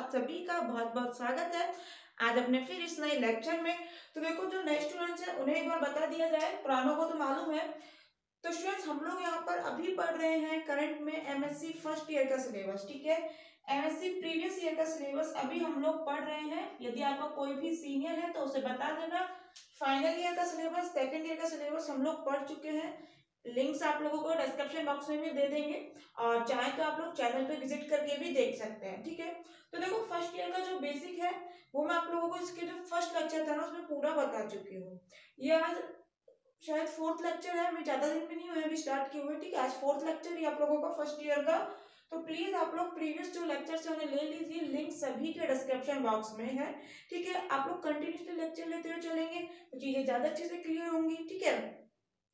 आप सभी का बहुत बहुत स्वागत है आज अपने फिर इस नए लेक्चर में। तो देखो, जो नए स्टूडेंट्स हैं उन्हें एक बार बता दिया जाए, पुरानों को तो मालूम है। तो स्टूडेंट्स, हम लोग यहाँ पर अभी पढ़ रहे हैं करंट में एमएससी फर्स्ट ईयर का सिलेबस, ठीक है। एमएससी प्रीवियस ईयर का सिलेबस अभी हम लोग पढ़ रहे हैं। यदि आपका कोई भी सीनियर है तो उसे बता देना। फाइनल ईयर का सिलेबस, सेकेंड ईयर का सिलेबस हम लोग पढ़ चुके हैं। लिंक्स आप लोगों को डिस्क्रिप्शन बॉक्स में भी दे देंगे, और चाहे तो आप लोग चैनल पे विजिट करके भी देख सकते हैं, ठीक है। तो देखो, फर्स्ट ईयर का जो बेसिक है वो मैं आप लोगों को इसके जो फर्स्ट लेक्चर था ना उसमें पूरा बता चुकी हूँ। ये आज शायद फोर्थ लेक्चर है, मैं ज्यादा दिन भी नहीं हुए अभी स्टार्ट किए हुए, ठीक है। आज फोर्थ लेक्चर ही आप लोगों का फर्स्ट ईयर का। तो प्लीज आप लोग प्रीवियस जो लेक्चर्स है उन्हें ले लीजिए, लिंक सभी के डिस्क्रिप्शन बॉक्स में है, ठीक है। आप लोग कंटिन्यूसली लेक्चर लेते हुए चलेंगे तो चीजें ज्यादा अच्छे से क्लियर होंगी, ठीक है।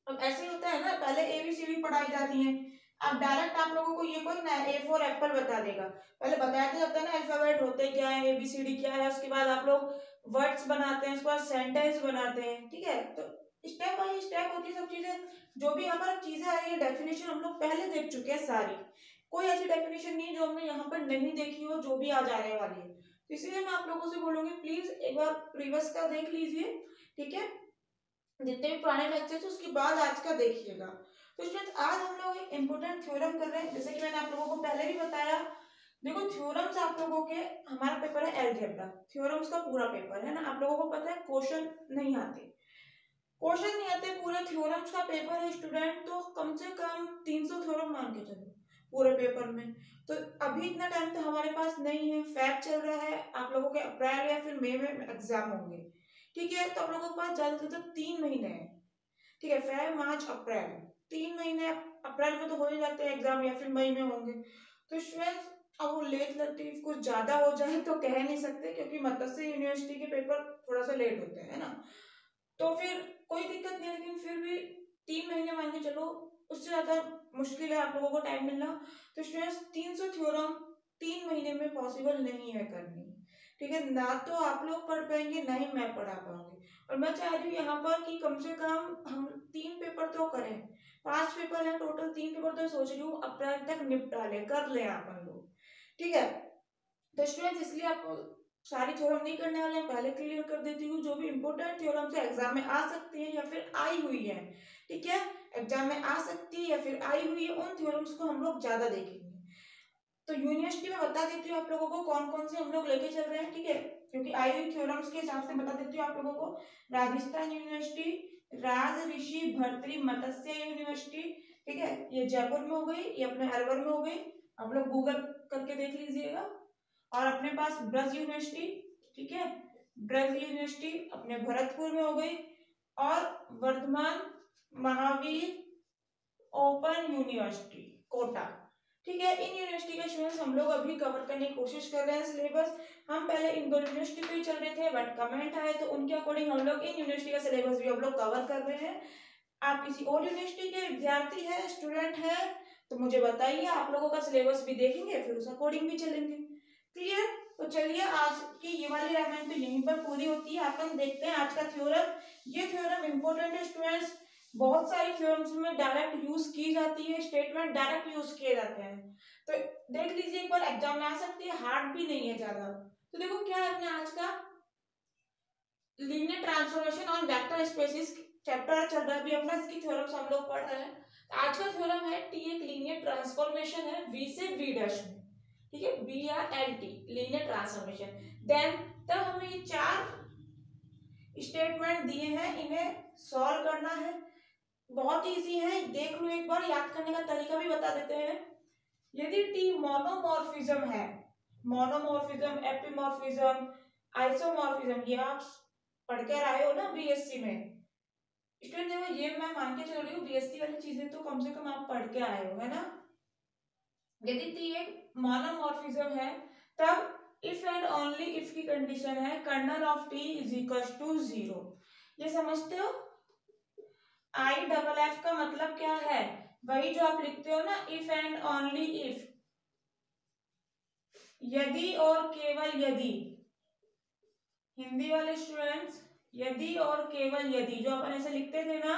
अब ऐसे होता है ना, पहले ABCD पढ़ाई जाती है। अब डायरेक्ट आप लोगों को ये कोई ना A फॉर एप्पल बता देगा, पहले बताया जाता है ना अल्फाबेट होते क्या है, ABCD क्या है, उसके बाद आप लोग वर्ड्स बनाते हैं, उसके बाद सेंटेंस बनाते हैं, ठीक है। तो स्टेप बाय स्टेप होती है सब चीजें। जो भी यहाँ पर चीजें आ रही है डेफिनेशन हम लोग पहले देख चुके हैं सारी। कोई ऐसी डेफिनेशन नहीं है जो हमने यहाँ पर नहीं देखी हो, जो भी आज आने वाली है। तो इसलिए मैं आप लोगों से बोलूंगी, प्लीज एक बार प्रीवियस का देख लीजिए, ठीक है। जितने भी पुराने लेक्चर थे उसके बाद आज का देखिएगा। तो स्टूडेंट्स, आज हम लोग एक इम्पोर्टेंट थ्योरम कर रहे हैं, जैसे कि मैंने आप लोगों को पहले भी बताया। देखो, थ्योरम्स आप लोगों के, हमारा पेपर है अलजेब्रा, थ्योरम्स का पूरा पेपर है ना। आप लोगों को पता है क्वेश्चन नहीं आते, क्वेश्चन नहीं आते पूरे थ्योरम्स का पेपर है स्टूडेंट, तो कम से कम 300 थ्योरम मान के चलो पूरे पेपर में। तो अभी इतना टाइम तो हमारे पास नहीं है, फैब चल रहा है, आप लोगों के अप्रैल या फिर मई में एग्जाम होंगे, ठीक है। तो आप लोगों के पास ज्यादा से ज्यादा 3 महीने हैं, ठीक है। फैब, मार्च, अप्रैल, 3 महीने। अप्रैल में तो हो ही जाते हैं एग्जाम, या फिर मई में होंगे। तो स्टूडेंट्स, अब वो लेट लतीफ कुछ ज्यादा हो जाए तो कह नहीं सकते, क्योंकि मत्स्य यूनिवर्सिटी के पेपर थोड़ा सा लेट होते हैं, है ना। तो फिर कोई दिक्कत नहीं है, लेकिन फिर भी 3 महीने मान के चलो, उससे ज्यादा मुश्किल है आप लोगों को टाइम मिलना। तो स्टूडेंट्स, 300 थ्योरम 3 महीने में पॉसिबल नहीं है करनी, ठीक है। ना तो आप लोग पढ़ पाएंगे, ना ही मैं पढ़ा पाऊंगी। और मैं चाह रही हूँ यहाँ पर कि कम से कम हम 3 पेपर तो करें, 5 पेपर है टोटल, 3 पेपर तो सोच रही हूँ अप्रैल तक निपटा ले, कर ले अपन लोग, ठीक है। तो स्टूडेंट्स, इसलिए आप सारी थ्योरम नहीं करने वाले हैं, पहले क्लियर कर देती हूँ। जो भी इंपॉर्टेंट थ्योरम से एग्जाम में आ सकती है या फिर आई हुई है, ठीक है, एग्जाम में आ सकती है या फिर आई हुई है, उन थ्योरम्स को हम लोग ज्यादा देखेंगे। तो यूनिवर्सिटी में बता देती हूँ आप लोगों को कौन कौन से हम लोग लेके चल रहे हैं, ठीक है। क्योंकि आई हुई थ्योरम्स के हिसाब से बता देती हूँ आप लोगों को। राजस्थान यूनिवर्सिटी, राज ऋषि भर्तृ मत्स्य यूनिवर्सिटी, ठीक है, ये जयपुर में हो गई, ये अपने अलवर में हो गई, आप लोग गूगल करके देख लीजिएगा। और अपने पास ब्रज यूनिवर्सिटी, ठीक है, ब्रज यूनिवर्सिटी अपने भरतपुर में हो गई। और वर्धमान महावीर ओपन यूनिवर्सिटी कोटा, ठीक है। इन यूनिवर्सिटी के स्टूडेंट्स हम लोग अभी कवर करने की कोशिश कर रहे हैं सिलेबस। हम पहले इन 2 यूनिवर्सिटी पे ही चल रहे थे, बट कमेंट आए तो उनके अकॉर्डिंग हम लोग इन यूनिवर्सिटी का सिलेबस भी हम लोग कवर कर रहे हैं। आप किसी और यूनिवर्सिटी के विद्यार्थी है, स्टूडेंट है, तो मुझे बताइए, आप लोगों का सिलेबस भी देखेंगे, फिर उस अकॉर्डिंग भी चलेंगे, क्लियर। तो चलिए, आज की ये वाली रामायण तो यहीं पर पूरी होती है। अपन देखते हैं आज का थ्योरम। ये थ्योरम इंपॉर्टेंट है स्टूडेंट्स, बहुत सारी थ्योरम्स में डायरेक्ट यूज की जाती है, स्टेटमेंट डायरेक्ट यूज किए जाते हैं। तो देख लीजिए एक बार, एग्जाम में आ सकती है, हार्ड भी नहीं है ज्यादा। तो देखो क्या है अपने आज का, linear transformation on vector spaces chapter चल रहा है अभी अपना, इसकी थ्योरम्स हम लोग पढ़ रहे हैं। तो आज का थ्योरम है टी एक लीनियर ट्रांसफॉर्मेशन है वी से वी डैश में, ठीक है, BRLT लीनियर ट्रांसफॉर्मेशन। देन तब हमें ये 4 स्टेटमेंट दिए हैं, इन्हें सॉल्व करना है। बहुत इजी है, देख लो एक बार, याद करने का तरीका भी बता देते हैं। यदि टी मोनोमॉर्फिज्म है, मोनोमॉर्फिज्म, एपिमॉर्फिज्म, आइसोमॉर्फिज्म, ये आप पढ़ कर आए हो ना BSc में स्टूडेंट, देखो ये मैं मान के चल रही हूँ BSc वाली चीजें तो कम से कम आप पढ़ के आए हो, है ना। यदि टी एक मोनोमॉर्फिज्म है, तब इफ एंड ओनली इफ की कंडीशन है kernel of T is equal to 0। ये समझते हो, IFF का मतलब क्या है, वही जो आप लिखते हो ना, इफ एंड ओनली इफ, यदि और केवल यदि। हिंदी वाले स्टूडेंट्स, यदि और केवल यदि, जो अपन ऐसे लिखते थे ना,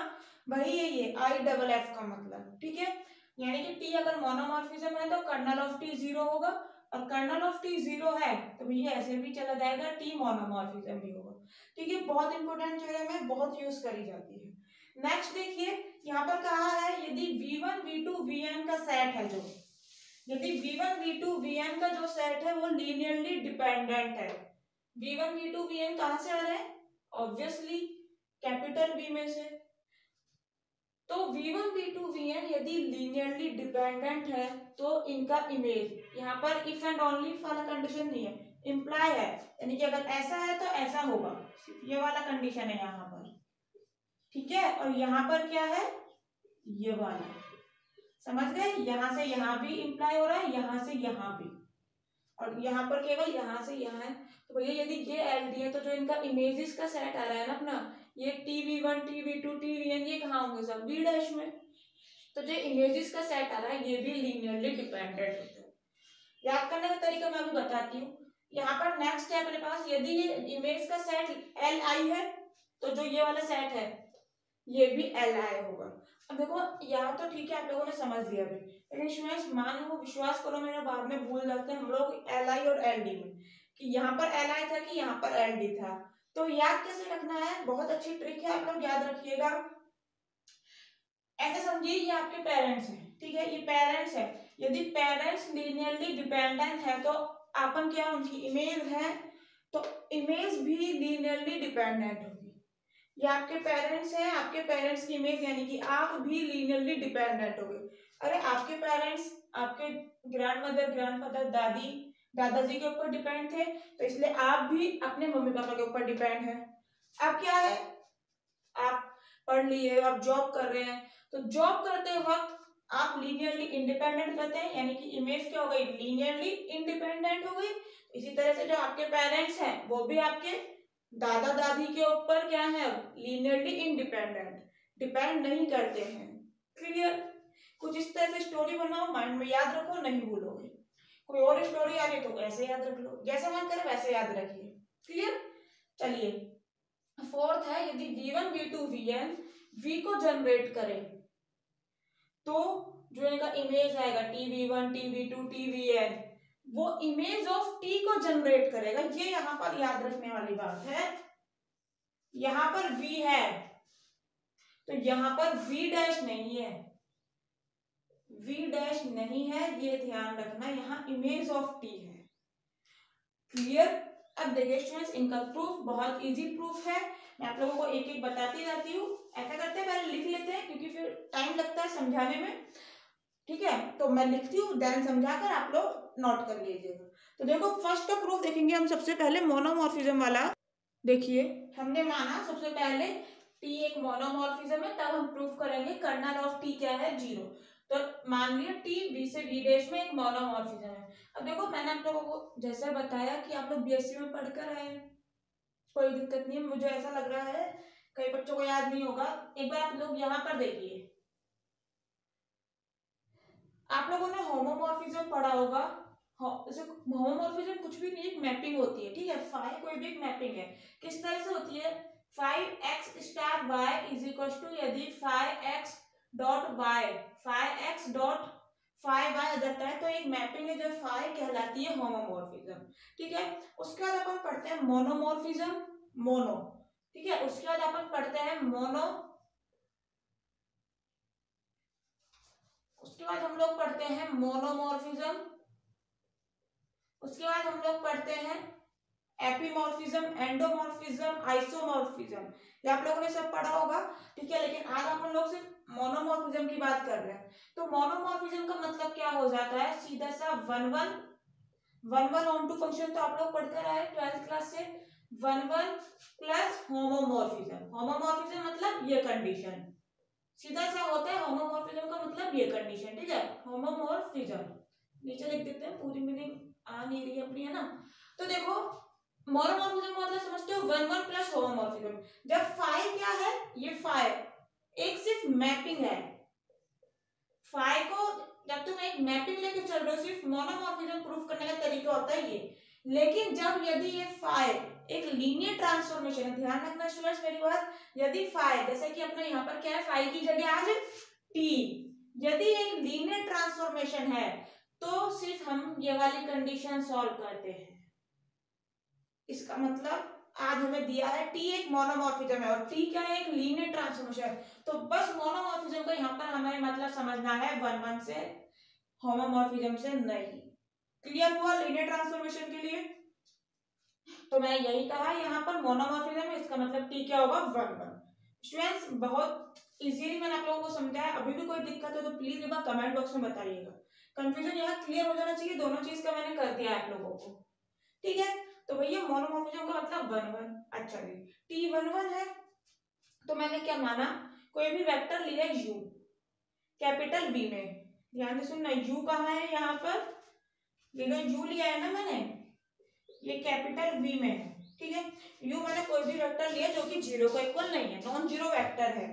वही है ये IFF का मतलब, ठीक है। यानी कि टी अगर मोनोमॉर्फिज्म है तो कर्नल ऑफ टी 0 होगा, और कर्नल ऑफ टी 0 है तो भैया ऐसे भी चला जाएगा, टी मोनोमॉर्फिज्म भी होगा। ठीक है, बहुत इंपॉर्टेंट थ्योरम है, बहुत यूज करी जाती है। नेक्स्ट देखिए, यहाँ पर कहा है यदि V1 V2 Vn का सेट है, जो यदि V1 V2 Vn का जो सेट है वो लीनियरली डिपेंडेंट है। V1 V2 Vn कहां से आ रहे हैं? ऑब्वियसली कैपिटल V में से। तो V1 V2 Vn यदि लीनियरली डिपेंडेंट है तो इनका इमेज, यहाँ पर इफ एंड ओनली वाला कंडीशन नहीं है, इंप्लाई है, यानी कि अगर ऐसा है तो ऐसा होगा, ये वाला कंडीशन है यहाँ पर। ठीक है, और यहाँ पर क्या है, ये वाला, समझ गए? यहाँ से यहाँ भी इंप्लाई हो रहा है, यहाँ से यहाँ भी, और यहाँ पर केवल यहाँ से यहाँ है। तो भैया यदि ये एलडी है तो जो इनका इमेजेस का सेट आ रहा है ना अपना, ये TV1 TV2 TVn, ये कहाँ होंगे सब? बी डैश में। तो जो इमेजेस का सेट आ रहा है ये भी लीनियरली डिपेंडेंट होता है। याद करने का तरीका मैं भी बताती हूँ। यहाँ पर नेक्स्ट है अपने पास, यदि ये इमेज का सेट Li है तो जो ये वाला सेट है ये भी Li होगा। अब देखो यहाँ तो ठीक है, आप लोगों ने समझ लिया अभी, लेकिन स्टूडेंट्स मान लो, विश्वास करो मेरा, बाद में भूल जाते हैं हम लोग Li और Ld में, कि यहाँ पर Li था कि यहाँ पर Ld था। तो याद कैसे रखना है, बहुत अच्छी ट्रिक है, आप लोग याद रखिएगा। ऐसे समझिए ये आपके पेरेंट्स हैं, ठीक है, ये पेरेंट्स है, यदि पेरेंट्स लीनियरली डिपेंडेंट है तो अपन क्या, उनकी इमेज है तो इमेज भी लीनियरली डिपेंडेंट होगी। ये आपके पेरेंट्स हैं, आपके पेरेंट्स की इमेज यानी कि आप भी लीनियरली डिपेंडेंट होगे। अरे आपके पेरेंट्स आपके ग्रैंड मदर, ग्रैंडफादर, दादी, दादाजी के ऊपर डिपेंड थे, तो इसलिए आप भी अपने मम्मी पापा के ऊपर डिपेंड है। अब क्या है, आप पढ़ लिए, आप जॉब कर रहे हैं, तो जॉब करते वक्त आप लीनियरली इंडिपेंडेंट करते हैं, यानी कि इमेज क्या हो गई, लीनियरली इंडिपेंडेंट हो गई। इसी तरह से जो आपके पेरेंट्स हैं वो भी आपके दादा दादी के ऊपर क्या है, लीनियरली इंडिपेंडेंट, डिपेंड नहीं करते हैं। क्लियर? कुछ इस तरह से स्टोरी बनाओ, माइंड में याद रखो, नहीं भूलोगे। कोई और स्टोरी आ रही तो ऐसे याद रख लो, जैसा मन करे वैसे याद रखिए। क्लियर? चलिए, फोर्थ है, यदि V1 V2 Vn V को जनरेट करे तो जो इनका इमेज आएगा TV1 TV2 TVn, वो इमेज ऑफ T को जनरेट करेगा। ये यहाँ पर याद रखने वाली बात है। यहाँ पर V है तो यहाँ पर V डैश नहीं है, V डैश नहीं है, ये ध्यान रखना, यहाँ इमेज ऑफ T है। क्लियर? अब देखिए स्टूडेंट्स, इनका प्रूफ बहुत इजी प्रूफ है, मैं आप लोगों को एक एक बताती जाती हूँ। ऐसा करते हैं, पहले लिख लेते हैं क्योंकि फिर टाइम लगता है समझाने में। ठीक है, तो मैं लिखती हूँ, देन समझाकर आप लोग नोट कर लीजिएगा। तो देखो फर्स्ट का प्रूफ देखेंगे हम सबसे पहले मोनोमॉर्फिज्म वाला। देखिए हमने माना सबसे पहले टी एक मोनोमॉर्फिज्म है, तब हम प्रूफ करेंगे कर्नल ऑफ टी क्या है, 0। तो मान लिया टी बी से बी डैश में एक मोनोमॉर्फिज्म है। अब देखो मैंने आप लोगों को जैसे बताया कि आप लोग बीएससी में पढ़कर आए, कोई दिक्कत नहीं है, मुझे ऐसा लग रहा है कई बच्चों को याद नहीं होगा। एक बार आप लोग यहाँ पर देखिए, आप लोगों ने होमोमॉर्फिज्म पढ़ा होगा। होमोमॉर्फिज्म कुछ भी नहीं, एक मैपिंग होती है, ठीक है, फाई कोई भी एक मैपिंग है। किस तरह से होती है, 5x star y is equal to, यदि 5x dot y 5x dot 5y आ जाता है तो एक मैपिंग है जो फाई कहलाती है होमोमॉर्फिज्म। ठीक है, उसके बाद अपन पढ़ते हैं मोनोमॉर्फिज्म, मोनो। ठीक है, उसके बाद अपन पढ़ते हैं मोनो, उसके बाद हम लोग पढ़ते हैं मोनोमॉर्फिज्म, उसके बाद हम लोग पढ़ते हैं एपीमॉर्फिज्म, एंडोमॉर्फिज्म, आइसोमॉर्फिज्म। ये आप लोगों ने सब पढ़ा होगा। ठीक है, लेकिन आज अपन लोग सिर्फ मोनोमॉर्फिज्म की बात कर रहे हैं। तो मोनोमॉर्फिज्म का मतलब क्या हो जाता है, सीधा सा 1 1 ऑन टू फंक्शन, तो आप लोग पढ़ते रहे 12th क्लास से, 1 1 प्लस होमोमॉर्फिज्म। होमोमॉर्फिज्म मतलब ये कंडीशन, सीधा सा होता है होमोमॉर्फिज्म का मतलब ये कंडीशन। ठीक है, होमोमॉर्फिज्म नीचे लिख देते हैं, पूरी मीनिंग आ नहीं रही अपनी, है ना। तो देखो मोनोमॉर्फिज्म मतलब समझते हो 1 1 प्लस होमोमॉर्फिज्म। जब फाई क्या है, ये फाई एक सिर्फ मैपिंग है, फाई को जब तुम एक मैपिंग लेके चल रहे हो, सिर्फ मोनोमॉर्फिज्म प्रूफ करने का तरीका होता है ये। लेकिन जब यदि ये फाई एक लीनियर ट्रांसफॉर्मेशन है, ध्यान रखना स्टूडेंट्स मेरी बात, यदि फाई जैसे कि अपना यहाँ पर क्या है, फाई की जगह आज टी, यदि एक लीनियर ट्रांसफॉर्मेशन है तो सिर्फ हम ये वाली कंडीशन सॉल्व करते हैं। इसका मतलब आज हमें दिया है टी एक मोनोमॉर्फिज्म है और टी क्या है, एक लीनियर ट्रांसफॉर्मेशन है। तो बस मोनोमॉर्फिज्म का यहाँ पर हमें मतलब समझना है, वन वन से, होमोमॉर्फिज्म से नहीं। क्लियर हुआ लीनियर ट्रांसफॉर्मेशन के लिए? तो मैं यही कहा यहाँ पर मोनोमॉर्फिज्म है, इसका मतलब टी क्या होगा, वन वन। स्टूडेंट्स बहुत इजीली मैंने आप लोगों को समझाया। अभी भी कोई दिक्कत है तो प्लीज एक बार कमेंट बॉक्स में बताइएगा। कंफ्यूजन यहाँ क्लियर हो जाना चाहिए, दोनों चीज का मैंने कर दिया आप लोगों को। ठीक है, तो भैया मोनोमॉर्फिज्म का मतलब वन वन। अच्छा जी, टी वन वन है तो मैंने क्या माना, कोई भी वेक्टर लिया u कैपिटल V में, ध्यान से सुनना, u कहाँ है यहाँ पर, ये u लिया है ना मैंने, ये कैपिटल V में है। ठीक है, u मैंने कोई भी वेक्टर लिया जो कि जीरो का इक्वल नहीं है, नॉन जीरो वेक्टर है।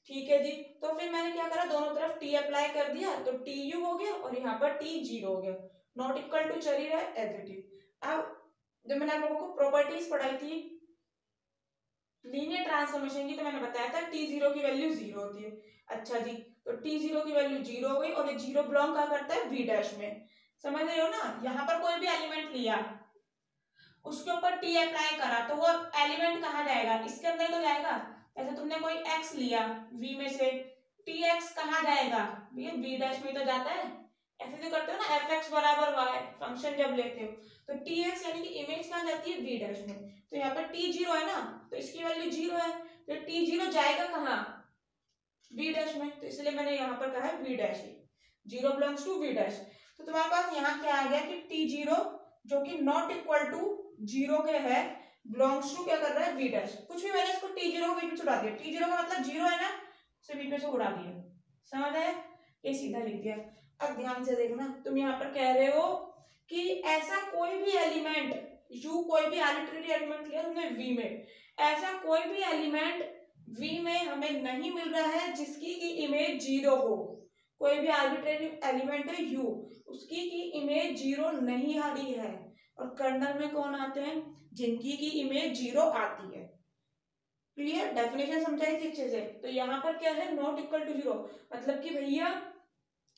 ठीक है जी, तो फिर मैंने क्या करा, दोनों तरफ t अप्लाई कर दिया तो tu हो गया और यहाँ पर t जीरो हो गया, नॉट इक्वल टू चल ही रहा है एज इट इज। अब जब मैंने आप लोगों को प्रॉपर्टीज पढ़ाई थी लीनियर ट्रांसफॉर्मेशन की, तो मैंने बताया था टी जीरो की वैल्यू जीरो होती है। अच्छा जी, तो टी जीरो की वैल्यू जीरो हो गई और ये जीरो बिलोंग क्या करता है, वी डैश में। समझ रहे हो ना, यहाँ पर कोई भी एलिमेंट लिया उसके ऊपर टी अप्लाई करा तो वो एलिमेंट कहाँ जाएगा, इसके अंदर तो जाएगा। ऐसे तुमने कोई एक्स लिया वी में से, टी एक्स कहाँ जाएगा, भैया वी डैश में तो जाता है। ऐसे जो करते हो ना एफ एक्स बराबर वाई फंक्शन जब लेते हो, तो टी एक्स यानी कि इमेज कहाँ जाती है, वी डैश में। तो यहाँ पर टी जीरो है ना, तो इसकी वैल्यू जीरो है, तो टी जीरो जाएगा कहाँ, वी डैश में। तो इसलिए मैंने यहाँ पर कहा है V dash, zero belongs to V dash. तो तुम्हारे पास यहाँ क्या आ गया कि टी जीरो जो कि नॉट इक्वल टू जीरो के है, बिलोंग्स टू क्या कर रहा है, वी डैश। कुछ भी मैंने इसको टी जीरो को बीच में छुड़ा दिया, टी जीरो का मतलब जीरो है ना, उसे बीच में से उड़ा दिया। समझ आया, ये सीधा लिख दिया। अब ध्यान से देखना, तुम यहाँ पर कह रहे हो कि ऐसा कोई भी एलिमेंट यू, कोई भी आर्बिट्रेरी एलिमेंट लिया तुमने वी में, ऐसा कोई भी एलिमेंट वी में हमें नहीं मिल रहा है जिसकी की इमेज जीरो हो। कोई भी आर्बिट्रेरी एलिमेंट है यू, उसकी की इमेज जीरो नहीं आ रही है। और कर्नल में कौन आते हैं, जिनकी की इमेज जीरो आती है। क्लियर, डेफिनेशन समझाई थी अच्छे से। तो यहाँ पर क्या है, नॉट इक्वल टू जीरो, मतलब कि भैया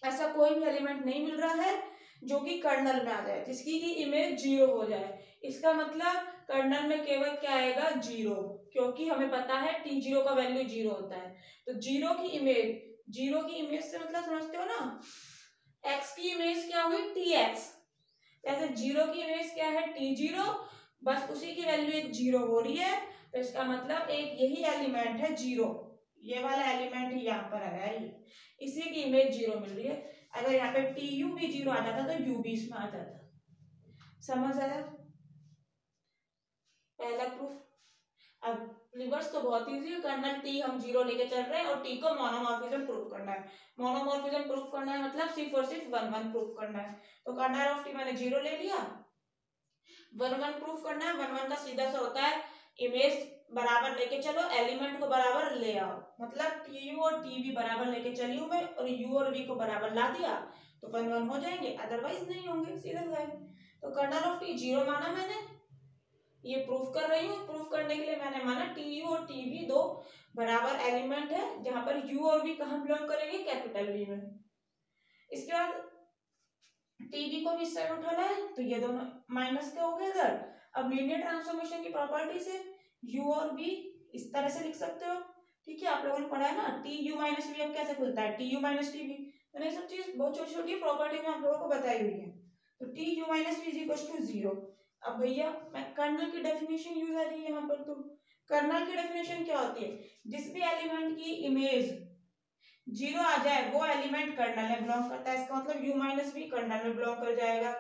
ऐसा कोई भी एलिमेंट नहीं मिल रहा है जो कि कर्नल में आ जाए, जिसकी की इमेज जीरो हो जाए। इसका मतलब कर्नल में केवल क्या आएगा, जीरो, क्योंकि हमें पता है टी जीरो का वैल्यू जीरो होता है। तो जीरो की इमेज, जीरो की इमेज से मतलब समझते हो ना, एक्स की इमेज क्या हुई, टी एक्स, जैसे जीरो की इमेज क्या है, टी जीरो, बस उसी की वैल्यू एक जीरो हो रही है। तो इसका मतलब एक यही एलिमेंट है जीरो, ये वाला एलिमेंट ही यहाँ पर आया है, इसी की इमेज जीरो मिल रही है। अगर यहाँ पे टी यू भी जीरो आ जाता तो यू भी इसमें आ जाता। समझ आया पहला प्रूफ। अब रिवर्स तो बहुत इजी है, कर्नल टी हम जीरो लेके चल रहे हैं और टी को मोनोमॉर्फिज्म प्रूफ करना है। मोनोमॉर्फिज्म प्रूफ करना है मतलब सिर्फ और सिर्फ वन वन प्रूफ करना है। तो कर्नल ऑफ टी मैंने जीरो ले लिया, वन वन प्रूफ करना है। वन वन का सीधा सा होता है इमेज बराबर लेके चलो, एलिमेंट को बराबर ले आओ, मतलब टी यू और टी वी बराबर लेके चली हूं मैं और यू और वी को बराबर ला दिया तो वन वन हो जाएंगे, अदरवाइज नहीं होंगे, सीधा लाइन। तो कर्नल ऑफ टी जीरो माना मैंने, ये प्रूफ कर रही हूँ। प्रूफ करने के लिए मैंने माना टी यू और टी वी दो बराबर एलिमेंट है, जहां पर यू और वी कहाँ बिलोंग करेंगे, कैपिटल वी में। इसके बाद टीवी को भी इस साइड उठाना है तो ये दोनों माइनस के हो गए इधर। अब लीनियर ट्रांसफॉर्मेशन की प्रॉपर्टी से u और v इस तरह से लिख सकते हो। ठीक है, आप लोगों ने पढ़ा है ना, टी यू माइनस वी अब कैसे खुलता है, T U minus T V. मैंने सब चीज बहुत छोटी छोटी प्रॉपर्टी में आप लोगों को बताई हुई है। तो T U minus V is equal to zero. अब भैया मैं कर्नल की डेफिनेशन यूज आ रही है यहाँ पर। तो कर्नल की डेफिनेशन क्या होती है, जिस भी एलिमेंट की इमेज जीरो आ जाए वो एलिमेंट कर्नल में बिलोंग करता है। इसका मतलब u माइनस भी कर्नल में बिलोंग कर जाएगा।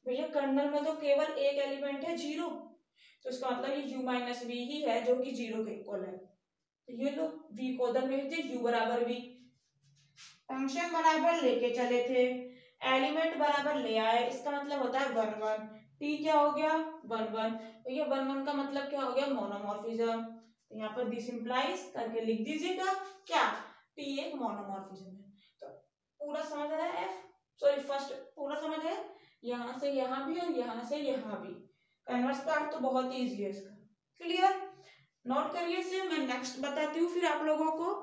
भैया कर्नल में तो केवल एक एलिमेंट है जीरो, तो इसका मतलब ये u माइनस वी ही है जो कि जीरो के इक्वल है। तो ये लो v को उधर भेज दिए, u बराबर v, फंक्शन बराबर लेके चले थे, एलिमेंट बराबर ले आए, इसका मतलब होता है वन वन। t क्या हो गया, वन वन। तो ये वन वन का मतलब क्या हो गया, मोनोमॉर्फिज्म। तो यहाँ पर दिस इंप्लाइज करके लिख दीजिएगा क्या, टी एक मोनोमॉर्फिज्म है। तो पूरा समझ आया एफ, सॉरी फर्स्ट पूरा समझ आया, यहाँ से यहाँ भी और यहाँ से यहाँ भी। कन्वर्स पार्ट तो बहुत ही इजी है इसका। क्लियर, नोट करिए से, मैं नेक्स्ट बताती हूँ फिर आप लोगों को।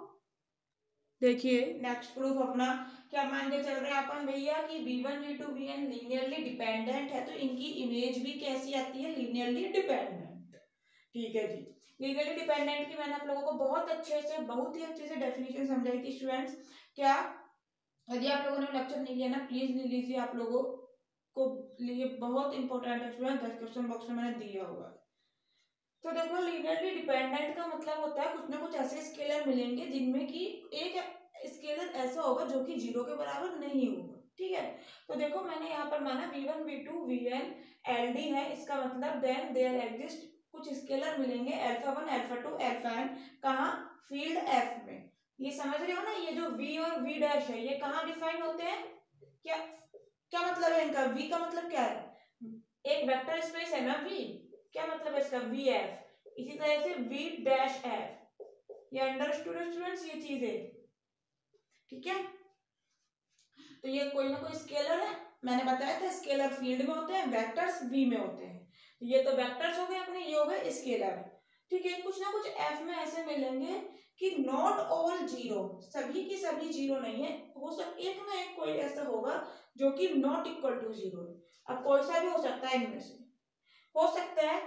देखिए नेक्स्ट प्रूफ अपना क्या मान के चल रहे हैं अपन भैया कि v1 v2 vn linearly dependent है, तो इनकी इमेज भी कैसी आती है, लीनियरली डिपेंडेंट। ठीक है जी, लीनियरली डिपेंडेंट की मैंने आप लोगों को बहुत ही अच्छे से डेफिनेशन समझाई थी स्टूडेंट्स। क्या यदि आप लोगों ने लेक्चर नहीं लिया ना, प्लीज ले लीजिए, आप लोगों को लिए बहुत इंपॉर्टेंट है स्टूडेंट, डिस्क्रिप्शन बॉक्स में मैंने दिया होगा। तो देखो लीनियरली डिपेंडेंट का मतलब होता है कुछ ना कुछ ऐसे स्केलर मिलेंगे जिनमें कि एक स्केलर ऐसा होगा जो कि जीरो के बराबर नहीं होगा। ठीक है, तो देखो मैंने यहाँ पर माना v1 v2 vn ld है, इसका मतलब देन देयर एग्जिस्ट कुछ स्केलर मिलेंगे अल्फा 1 अल्फा 2 अल्फा n, कहाँ, फील्ड f में। ये समझ रहे हो ना, ये जो v और v डैश है ये कहाँ डिफाइन होते हैं, क्या क्या मतलब है इनका, v का मतलब क्या है, एक वेक्टर स्पेस है ना v, क्या मतलब है इसका वी एफ, इसी तरह से वी डैश एफ, ये अंडरस्टूड स्टूडेंट्स ये चीज है। ठीक है, तो ये कोई ना कोई स्केलर है, मैंने बताया था स्केलर फील्ड में होते हैं, वेक्टर्स वी में होते हैं, तो ये तो वेक्टर्स हो गए अपने, ये हो गए स्केलर। ठीक है, कुछ ना कुछ एफ में ऐसे मिलेंगे कि नॉट ऑल जीरो, सभी की सभी जीरो नहीं है, हो सकता एक ना एक कोई ऐसा होगा जो कि नॉट इक्वल टू जीरो। अब कोई सा भी हो सकता है इनमें से, हो सकता है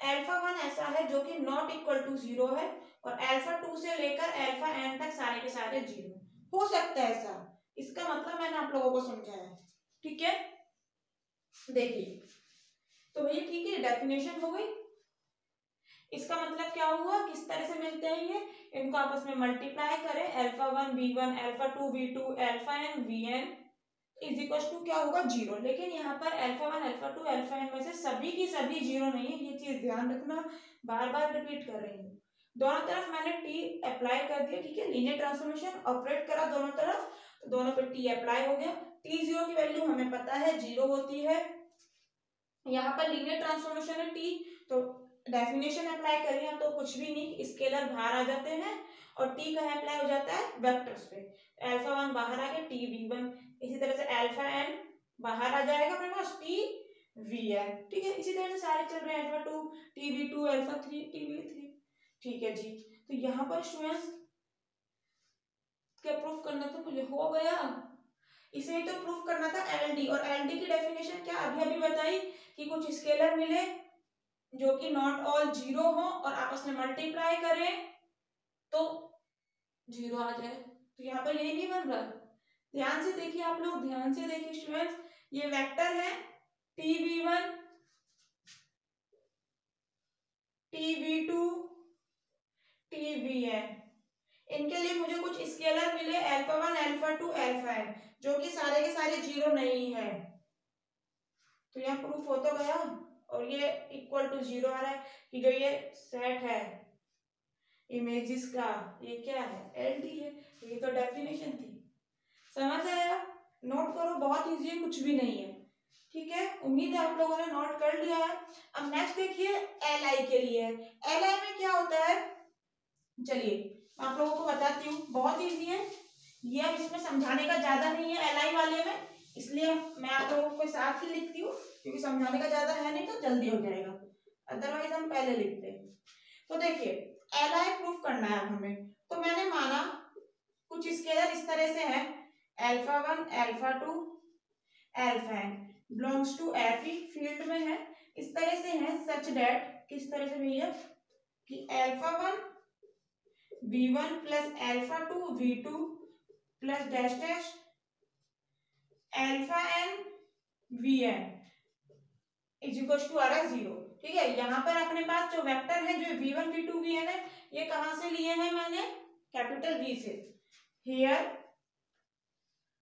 अल्फा 1 ऐसा है जो कि नॉट इक्वल टू जीरो है, और अल्फा 2 से लेकर अल्फा n तक सारे के सारे जीरो हो सकता है ऐसा, इसका मतलब मैंने आप लोगों को समझाया। ठीक है, देखिए तो भैया ठीक है, डेफिनेशन हो गई, इसका मतलब क्या हुआ, किस तरह से मिलते हैं ये, इनको आपस में मल्टीप्लाई करें, alpha 1 v1 alpha 2 v2 alpha n vn is equal to क्या होगा, जीरो। लेकिन यहाँ पर अल्फा 1 अल्फा 2 अल्फा n में से सभी की सभी जीरो नहीं है, ये चीज ध्यान रखना, बार बार रिपीट कर रही हूँ। दोनों तरफ मैंने टी अप्लाई कर दिया, ठीक है, लीनियर ट्रांसफॉर्मेशन ऑपरेट करा दोनों तरफ, तो दोनों पे टी अप्लाई हो गया, टी जीरो की वैल्यू हमें पता है जीरो होती है, यहाँ पर लीनियर ट्रांसफॉर्मेशन है टी, तो डेफिनेशन अप्लाई करिए तो कुछ भी नहीं, स्केलर बाहर आ जाते हैं, और टी कहाँ अप्लाई हो जाता है, वेक्टर्स पे, अल्फा 1 बाहर आ गया टी v1, इसी तरह से अल्फा n बाहर आ जाएगा अपने पास टी vn। ठीक है, इसी तरह से सारे चल रहे हैं, alpha 2 T v2 alpha 3 T v3। ठीक है जी, तो यहाँ पर स्टूडेंट्स क्या प्रूफ करना था मुझे, हो गया, इसे ही तो प्रूफ करना था एलडी, और एलडी की डेफिनेशन क्या अभी अभी बताई कि कुछ स्केलर मिले जो कि नॉट ऑल जीरो हो और आपस में मल्टीप्लाई करें तो जीरो आ जाए, तो यहाँ पर यही नहीं बन रहा, ध्यान से देखिए आप लोग, ध्यान से देखिए स्टूडेंट्स, ये वेक्टर है T v1 T v2 T vn, इनके लिए मुझे कुछ स्केलर मिले अल्फा 1 अल्फा 2 अल्फा n जो कि सारे के सारे जीरो नहीं है, तो यहाँ प्रूफ हो तो गया, और ये इक्वल टू जीरो आ रहा है कि जो ये सेट है इमेजेस का ये क्या है, एलडी है, ये तो डेफिनेशन थी, समझ आया, नोट करो, बहुत इजी है, कुछ भी नहीं है। ठीक है, उम्मीद है आप लोगों ने नोट कर लिया है। अब नेक्स्ट देखिए एल आई के लिए, एल आई में क्या होता है, चलिए आप लोगों को बताती हूँ, बहुत इजी है ये, अब इसमें समझाने का ज्यादा नहीं है एल आई वाले में, इसलिए मैं आप लोगों को साथ ही लिखती हूँ, क्योंकि समझाने का ज्यादा है नहीं तो जल्दी हो जाएगा, अदरवाइज हम पहले लिखते हैं। तो देखिए एल आई प्रूफ करना है हमें, तो मैंने माना कुछ स्केलर इस तरह से है, alpha 1 alpha 2 alpha n belongs to F E, field में है, इस तरह से है, सच दैट, किस तरह से भैया, कि alpha 1 v1 plus alpha 2 v2 plus dash dash alpha n vn is equal to आ रहा है जीरो। ठीक है, यहाँ पर अपने पास जो वेक्टर है जो v1 v2 vn है, ये कहां से लिए हैं मैंने, कैपिटल V से, हियर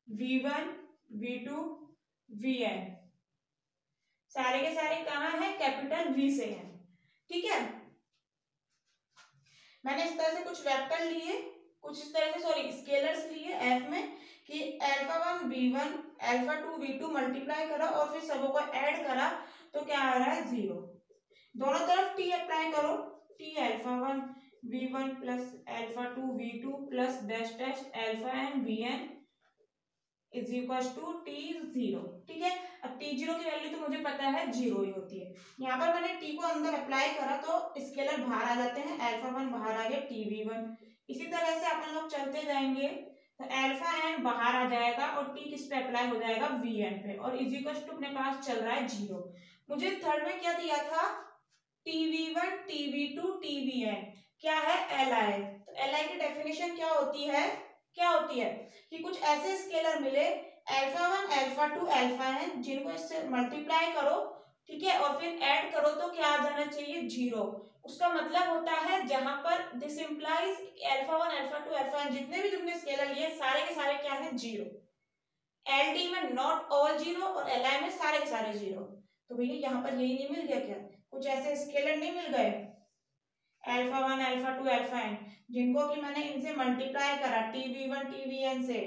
v1 v2 vn सारे के सारे कहाँ है, कैपिटल V से हैं। ठीक है, मैंने इस तरह से कुछ वेक्टर लिए, कुछ इस तरह से सॉरी स्केलर्स लिए एफ में, कि alpha 1 v1 alpha 2 v2 multiply करा और फिर सबों को ऐड करा, तो क्या आ रहा है, जीरो। दोनों तरफ टी अप्लाई करो, T alpha 1 v1 plus alpha 2 v2 plus dash dash alpha n vn is equal to T zero. ठीक है, अब टी जीरो की वैल्यू तो मुझे पता है जीरो ही होती है, यहाँ पर मैंने टी को अंदर अप्लाई करा तो स्केलर बाहर आ जाते हैं, अल्फा 1 बाहर आ गया टी वी1, इसी तरह से अपन लोग चलते जाएंगे, तो अल्फा एन बाहर आ जाएगा और टी किस पे अप्लाई हो जाएगा, वी एन पे, और इज इक्वल टू अपने पास चल रहा है 0। मुझे थर्ड में क्या दिया था, टीवी1 टीवी2 टीवीएन, क्या है, एल आई। तो एल आई की डेफिनेशन क्या होती है, कि कुछ ऐसे स्केलर मिले अल्फा1 अल्फा2 अल्फा एन, जिनको इससे मल्टीप्लाई करो, ठीक है, और फिर ऐड करो तो क्या आ जाना चाहिए, 0। उसका मतलब होता है जहां पर this implies अल्फा1 alpha alpha N जितने भी तुमने स्केलर लिए सारे के सारे क्या है, 0। एलडी में नॉट ऑल 0 और एलआई में सारे के सारे 0। तो भैया यहाँ पर यही नहीं मिल गया क्या, कुछ ऐसे स्केलर नहीं मिल गए अल्फा1 अल्फा2 अल्फा एन, जिनको कि मैंने इनसे मल्टीप्लाई करा टीवी1 टीवीएन से,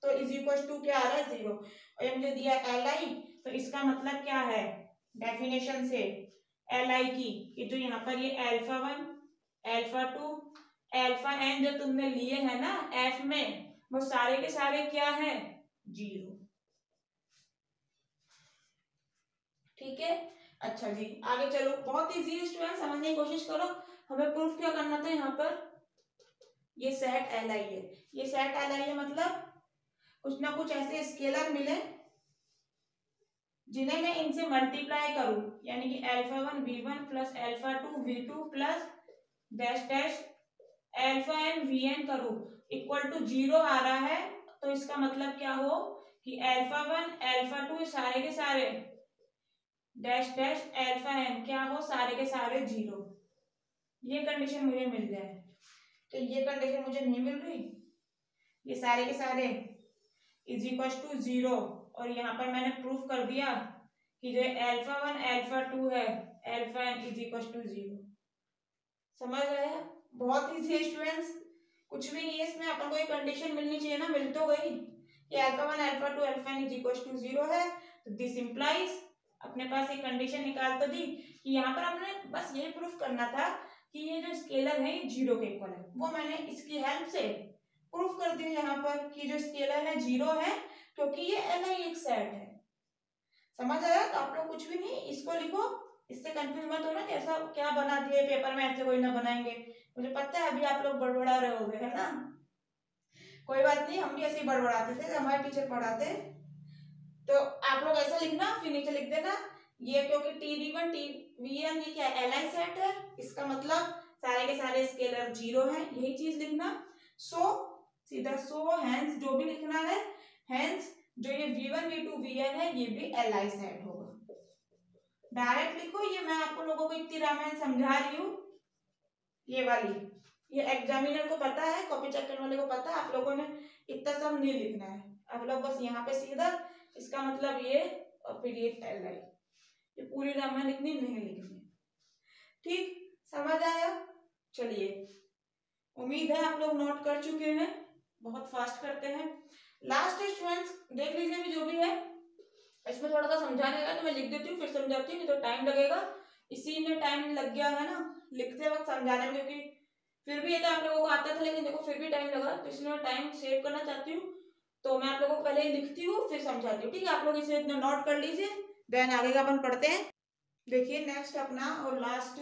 तो इज इक्वल टू क्या आ रहा है, 0। और ये मुझे दिया एल आई, तो इसका मतलब क्या है, डेफिनेशन से एल आई की, कि जो यहाँ पर ये अल्फा1 अल्फा2 अल्फा एन जो तुमने लिए है ना एफ में, वो सारे के सारे क्या है, 0। ठीक है, अच्छा जी आगे चलो, बहुत इजी है स्टूडेंट, समझने की कोशिश करो। हमें प्रूफ क्या करना था, यहाँ पर ये सेट एल आई है, ये सेट एल आई है, मतलब कुछ ना कुछ ऐसे स्केलर मिले जिन्हें मैं इनसे मल्टीप्लाई करूं, यानी कि alpha v1 plus alpha v2 plus dash dash alpha N V N करूं, इक्वल टू 0 आ रहा है। तो इसका मतलब क्या हो कि अल्फा1 अल्फा2 सारे के सारे डैश डैश अल्फा एन क्या हो, सारे के सारे 0। ये कंडीशन मुझे मिल जाए, तो ये कंडीशन मुझे नहीं मिल रही, ये सारे के सारे इज इक्वल टू 0, और यहाँ पर मैंने प्रूफ कर दिया कि जो अल्फा1 अल्फा2 है alpha N is equal to 0। समझ आया, बहुत इजी है स्टूडेंट्स, कुछ भी नहीं है इसमें, अपन को एक कंडीशन मिलनी चाहिए ना, मिल तो गई कि alpha alpha alpha N is equal to 0 है, तो दिस इंप्लाइज, अपने पास एक कंडीशन निकाल तो दी कि यहाँ पर हमने बस यही प्रूफ करना था कि ये जो स्केलर है ये 0 के इक्वल है, वो मैंने इसकी हेल्प से प्रूफ कर दिया यहाँ पर कि जो स्केलर है 0 है, क्योंकि ये एल आई एक सेट है। समझ आया, तो आप लोग कुछ भी नहीं इसको लिखो, इससे कंफ्यूज मत हो ना कि ऐसा क्या बना दिए पेपर में, ऐसे कोई ना बनाएंगे, मुझे पता है अभी आप लोग बड़बड़ा रहे होगे, है ना, कोई बात नहीं, हम भी ऐसे ही बड़बड़ाते थे, हमारे टीचर पढ़ाते। तो आप लोग ऐसा लिखना, फिर नीचे लिख देना ये, क्योंकि टीवी1 टीवीएन ये क्या एल आई सेट है, इसका मतलब सारे के सारे स्केलर 0 है, यही चीज लिखना। सो सीधा सो हैंस जो भी लिखना है, हैंस जो ये v1 v2 vn है ये भी एल आई सेट होगा, डायरेक्ट लिखो। ये मैं आपको लोगों को इतनी रामायण समझा रही हूँ, ये वाली, ये एग्जामिनर को पता है, कॉपी चेक करने वाले को पता है, आप लोगों ने इतना सब नहीं लिखना है, आप लोग बस यहाँ पे सीधा इसका मतलब ये और फिर ये एल आई, ये पूरी रामायण इतनी नहीं लिखनी, ठीक, समझ आया। चलिए, उम्मीद है आप लोग नोट कर चुके हैं, बहुत फास्ट करते हैं। लास्ट स्टूडेंट्स देख लीजिए भी जो भी है, इसमें थोड़ा सा समझाने का तो मैं लिख देती हूँ फिर समझाती हूँ, तो टाइम लगेगा, इसी में टाइम लग गया है ना लिखते वक्त समझाने में, क्योंकि फिर भी ये तो आप लोगों को आता था लेकिन देखो फिर भी टाइम लगा, तो इसलिए मैं टाइम सेव करना चाहती हूँ, तो मैं आप लोगों को पहले ही लिखती हूँ फिर समझाती हूँ, ठीक है, आप लोग इसे इतना नोट कर लीजिए, देन आगे का अपन पढ़ते हैं। देखिए नेक्स्ट अपना और लास्ट,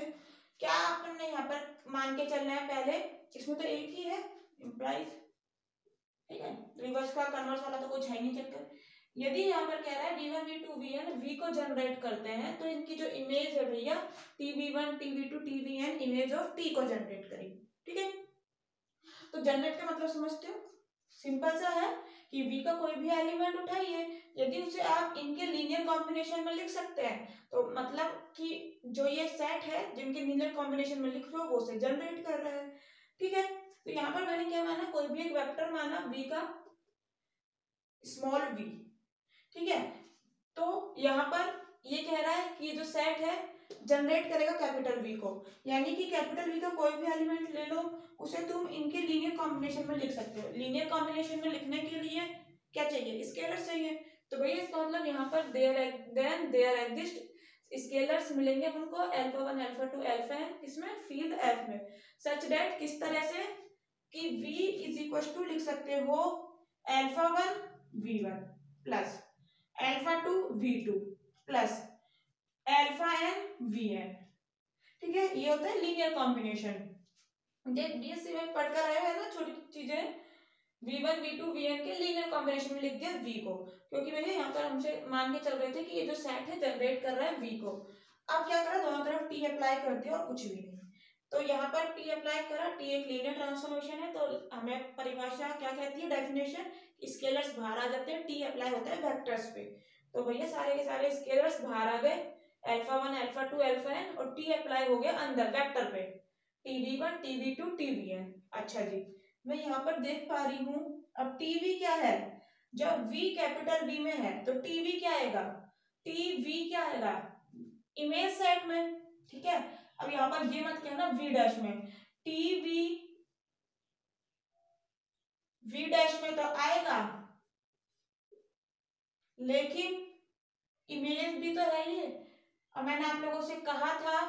क्या अपन ने यहाँ पर मान के चलना है पहले, इसमें तो एक ही है इम्प्लाइज, ठीक है, रिवर्स का कन्वर्स वाला तो कुछ है नहीं चक्कर। यदि यहाँ पर कह रहा है v1 v2 vn v को जनरेट करते हैं, तो इनकी जो इमेज है भैया tv1 tv2 tvn image of t को जनरेट करेगी, ठीक है। तो जनरेट का मतलब समझते हो, सिंपल सा है कि v का कोई भी एलिमेंट उठाइए, यदि उसे आप इनके लीनियर कॉम्बिनेशन में लिख सकते हैं, तो मतलब कि जो ये सेट है जिनके लीनियर कॉम्बिनेशन में लिख रहे हो वो उसे जनरेट कर रहा है, ठीक है। तो यहाँ पर मैंने क्या माना, कोई भी एक वेक्टर माना v का स्मॉल v, ठीक है। तो यहाँ पर ये कह रहा है कि ये जो सेट है जनरेट करेगा कैपिटल V को, यानी कि कैपिटल V का कोई भी एलिमेंट ले लो, उसे तुम इनके लीनियर कॉम्बिनेशन में लिख सकते हो। लीनियर कॉम्बिनेशन में लिखने के लिए क्या चाहिए, स्केलर चाहिए, तो भैया इसका मतलब यहाँ पर देयर एग्जिस्ट स्केलर्स मिलेंगे अपन को अल्फा1 अल्फा2 अल्फा एन, किसमें, फील्ड F में, सच दैट किस तरह से कि V इज इक्वल टू लिख सकते हो alpha v1 plus alpha v2 plus alpha N V N, ठीक है, ये होता है लीनियर कॉम्बिनेशन। ये बीएससी में पढ़कर आए हैं ना छोटी चीजें, V1 V2 Vn के लीनियर कॉम्बिनेशन में लिख दिया V को, क्योंकि भैया यहाँ पर हमसे मान के चल रहे थे कि ये जो सेट है जनरेट कर रहा है V को। अब क्या करा, दोनों तरफ T अप्लाई कर दिया और कुछ भी नहीं। तो यहाँ पर T अप्लाई करा, T एक लीनियर ट्रांसफॉर्मेशन है, तो हमें परिभाषा क्या कहती है, डेफिनेशन, स्केलर्स बाहर आ जाते हैं, T अप्लाई होता है वेक्टर्स पे। तो भैया सारे के सारे स्केलर्स बाहर आ गए, α1 α2 αn, और T अप्लाई हो गया अंदर वेक्टर पे, TB1 TB2 TBn। अच्छा जी, मैं यहाँ पर देख पा रही हूँ, अब टीवी क्या है, जब V कैपिटल V में है तो टीवी क्या आएगा, टीवी क्या आएगा, इमेज सेट में, ठीक है। अब यहाँ पर ये मत कहना V डैश में, टीवी V डैश में तो आएगा, लेकिन इमेज भी तो है ये। अब मैंने आप लोगों से कहा था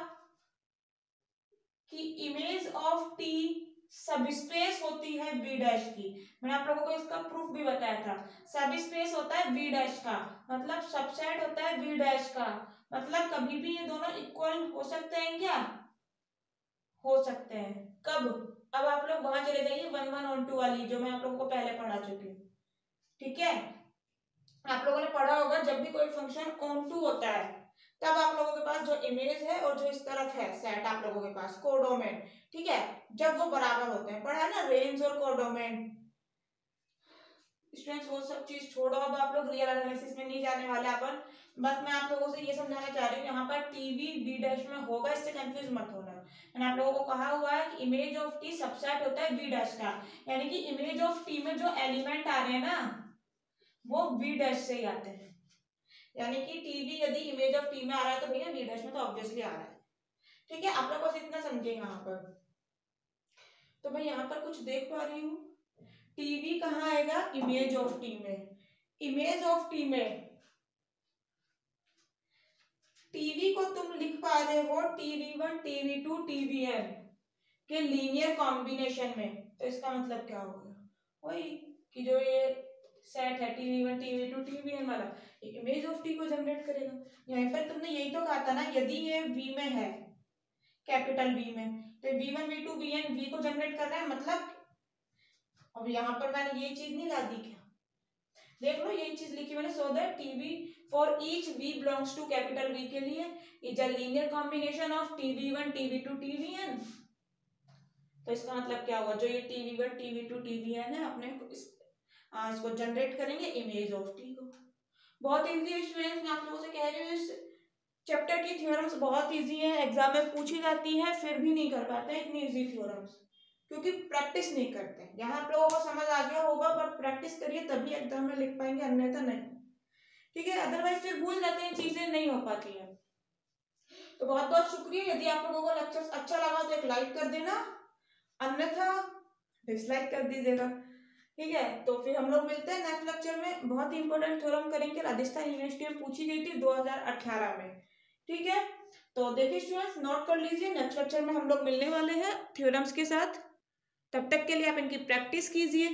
कि इमेज ऑफ टी सब स्पेस होती है V डैश की, मैंने आप लोगों को इसका प्रूफ भी बताया था। सब स्पेस होता है V डैश का, मतलब सबसेट होता है V डैश का, मतलब कभी भी ये दोनों इक्वल हो सकते हैं क्या, हो सकते हैं। कब, अब आप लोग वहां चले जाइए 1 1 on 2 वाली, जो मैं आप लोगों को पहले पढ़ा चुकी हूँ, ठीक है। आप लोगों ने पढ़ा होगा जब भी कोई फंक्शन ऑन टू होता है, तब आप लोगों के पास जो इमेज है और जो इस तरफ है सेट आप लोगों के पास कोडोमेन, ठीक है, जब वो बराबर होते हैं, पढ़ा है ना रेंज और कोडोमेन। स्टूडेंट्स वो सब चीज छोड़ो, अब आप लोग रियल एनालिसिस में नहीं जाने वाले अपन, बस मैं आप लोगों से ये समझाना चाह रही हूँ, यहाँ पर टीवी बी डैश में होगा, इससे कंफ्यूज मत होना। मैंने आप लोगों को कहा हुआ है कि इमेज ऑफ टी सबसेट होता है बी डैश का, यानी कि इमेज ऑफ टी में जो एलिमेंट आ रहे हैं ना वो वी डैश से ही आते हैं, यानी कि टीवी यदि इमेज ऑफ टी में आ रहा है तो भैया वी डैश में तो ऑब्वियसली आ रहा है, ठीक है। आप लोग बस इतना समझे यहाँ पर। तो मैं यहाँ पर कुछ देख पा रही हूँ, टीवी कहाँ आएगा, इमेज ऑफ टी में, इमेज ऑफ टी में टीवी को तुम लिख पा रहे हो टीवी1 टीवी2 टीवीएन के लीनियर कॉम्बिनेशन में, तो इसका मतलब क्या होगा, वही कि जो ये सेट है टीवी1 टीवी2 टीवीएन वाला, इमेज ऑफ टी को जनरेट करेगा। यहाँ पर तुमने यही तो कहा था ना, यदि ये V में है, कैपिटल V में, तो V1 V2 Vn V को जनरेट कर रहा है, मतलब अब यहाँ पर मैंने ये चीज नहीं ला दी क्या, देख लो यही चीज लिखी मैंने, so that TV for each V belongs to capital V के लिए is a linear combination of TV TV TV N. तो इसका मतलब क्या होगा, जो ये टीवी1 टीवी2 टीवीएन है अपने इसको जनरेट करेंगे इमेज ऑफ टी को। बहुत इजी है स्टूडेंट्स, मैं आप लोगों से कह रही हूँ, इस चैप्टर की थ्योरम्स बहुत इजी है, एग्जाम में पूछी जाती है, फिर भी नहीं कर पाते इतनी इजी थ्योरम्स, क्योंकि प्रैक्टिस नहीं करते। यहाँ आप लोगों को समझ आ गया होगा, पर प्रैक्टिस करिए तभी एग्जाम में लिख पाएंगे, अन्यथा नहीं, ठीक है, अदरवाइज फिर भूल जाते हैं, चीजें नहीं हो पाती है। तो बहुत बहुत शुक्रिया, यदि आप लोगों को लेक्चर अच्छा लगा तो एक लाइक कर देना, अन्यथा डिसलाइक कर दीजिएगा, ठीक है। तो फिर हम लोग मिलते हैं नेक्स्ट लेक्चर में, बहुत ही इंपॉर्टेंट थ्योरम करेंगे, राजस्थान यूनिवर्सिटी में पूछी गई थी 2018 में, ठीक है। तो देखिए स्टूडेंट्स, नोट कर लीजिए, नेक्स्ट लेक्चर में हम लोग मिलने वाले हैं थ्योरम्स के साथ, तब तक के लिए आप इनकी प्रैक्टिस कीजिए।